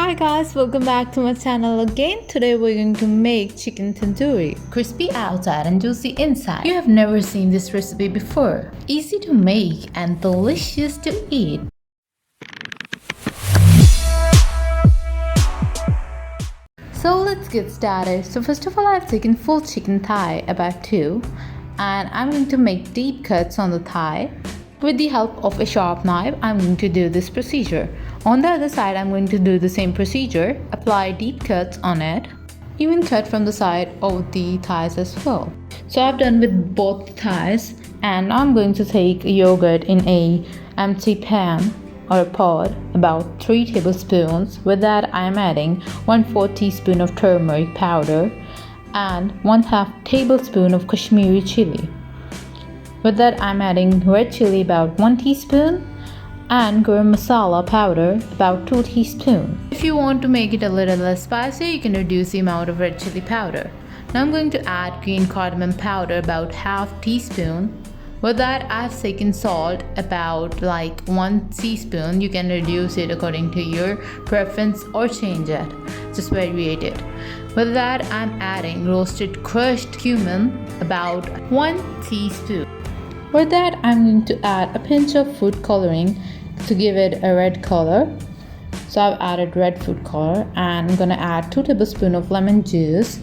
Hi guys, welcome back to my channel again. Today we're going to make chicken tandoori. Crispy outside and juicy inside. You have never seen this recipe before. Easy to make and delicious to eat. So let's get started. So first of all, I've taken full chicken thigh, about 2, and I'm going to make deep cuts on the thigh. With the help of a sharp knife, I'm going to do this procedure. On the other side, I'm going to do the same procedure. Apply deep cuts on it. Even cut from the side of the thighs as well. So I've done with both thighs, and now I'm going to take yogurt in a empty pan or a pot, about 3 tablespoons. With that, I'm adding 1/4 teaspoon of turmeric powder and 1/2 tablespoon of Kashmiri chili. With that, I'm adding red chili, about 1 teaspoon, and garam masala powder, about 2 teaspoons. If you want to make it a little less spicy, you can reduce the amount of red chili powder. Now I'm going to add green cardamom powder, about 1/2 teaspoon. With that, I've taken salt, about 1 teaspoon. You can reduce it according to your preference or change it. Just variate it. With that, I'm adding roasted crushed cumin, about 1 teaspoon. With that, I'm going to add a pinch of food coloring to give it a red color. So I've added red food color, and I'm gonna add 2 tablespoons of lemon juice.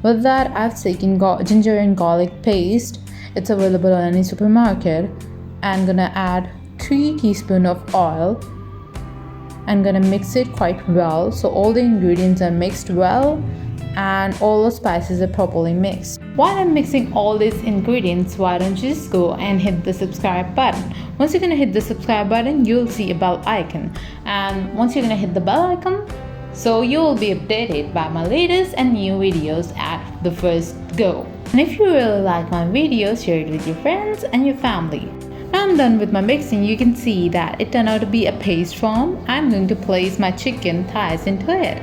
With that, I've taken ginger and garlic paste. It's available in any supermarket. I'm gonna add 3 teaspoons of oil. I'm gonna mix it quite well so all the ingredients are mixed well and all the spices are properly mixed. While I'm mixing all these ingredients, why don't you just go and hit the subscribe button. Once you're gonna hit the subscribe button, you'll see a bell icon, and once you're gonna hit the bell icon, so you'll be updated by my latest and new videos at the first go. And if you really like my videos, share it with your friends and your family. Now I'm done with my mixing. You can see that it turned out to be a paste form. I'm going to place my chicken thighs into it.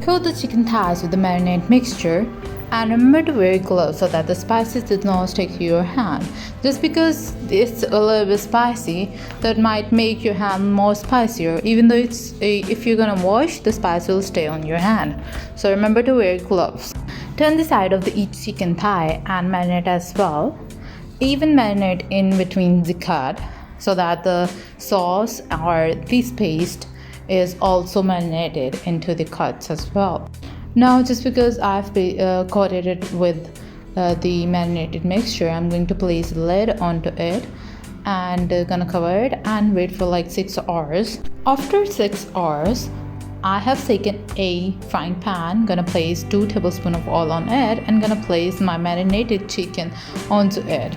Coat the chicken thighs with the marinade mixture, and remember to wear gloves so that the spices does not stick to your hand. Just because it's a little bit spicy, that might make your hand more spicier. Even though if you're gonna wash, the spice will stay on your hand. So remember to wear gloves. Turn the side of each chicken thigh and marinate as well. Even marinate in between the cut so that the sauce or this paste is also marinated into the cuts as well. Now, just because I've coated it with the marinated mixture, I'm going to place a lid onto it and gonna cover it and wait for 6 hours. After 6 hours, I have taken a frying pan, gonna place 2 tablespoons of oil on it, and gonna place my marinated chicken onto it.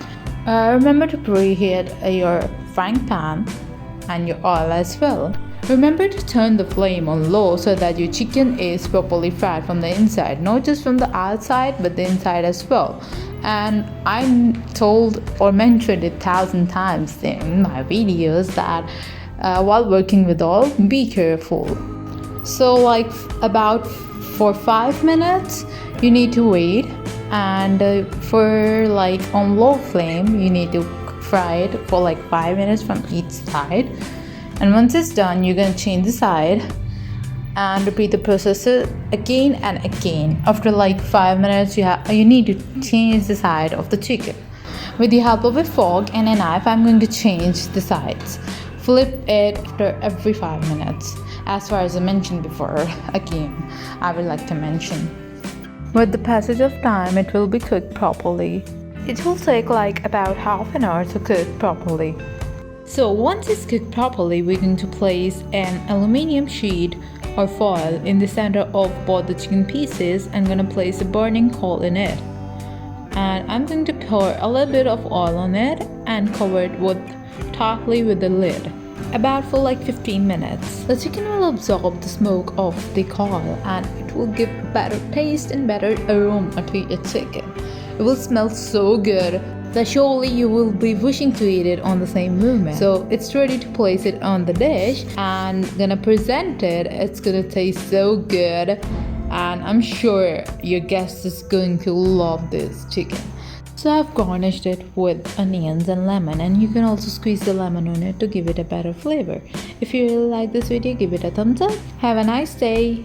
Remember to preheat your frying pan and your oil as well. Remember to turn the flame on low so that your chicken is properly fried from the inside, not just from the outside but the inside as well. And I'm told or mentioned it 1,000 times in my videos that while working with oil, be careful. So about for 5 minutes you need to wait, and for on low flame you need to fry it for 5 minutes from each side. And once it's done, you're gonna change the side and repeat the process again and again. After 5 minutes, you need to change the side of the chicken. With the help of a fork and a knife, I'm going to change the sides. Flip it after every 5 minutes. As far as I mentioned before, again, I would like to mention. With the passage of time, it will be cooked properly. It will take about half an hour to cook properly. So once it's cooked properly, we're going to place an aluminium sheet or foil in the center of both the chicken pieces. I'm going to place a burning coal in it, and I'm going to pour a little bit of oil on it and cover it tightly with the lid, about for 15 minutes. The chicken will absorb the smoke of the coal, and it will give better taste and better aroma to your chicken. It will smell so good that surely you will be wishing to eat it on the same moment. So it's ready to place it on the dish and gonna present it. It's gonna taste so good, and I'm sure your guest is going to love this chicken. So I've garnished it with onions and lemon, and you can also squeeze the lemon on it to give it a better flavor. If you really like this video, give it a thumbs up. Have a nice day.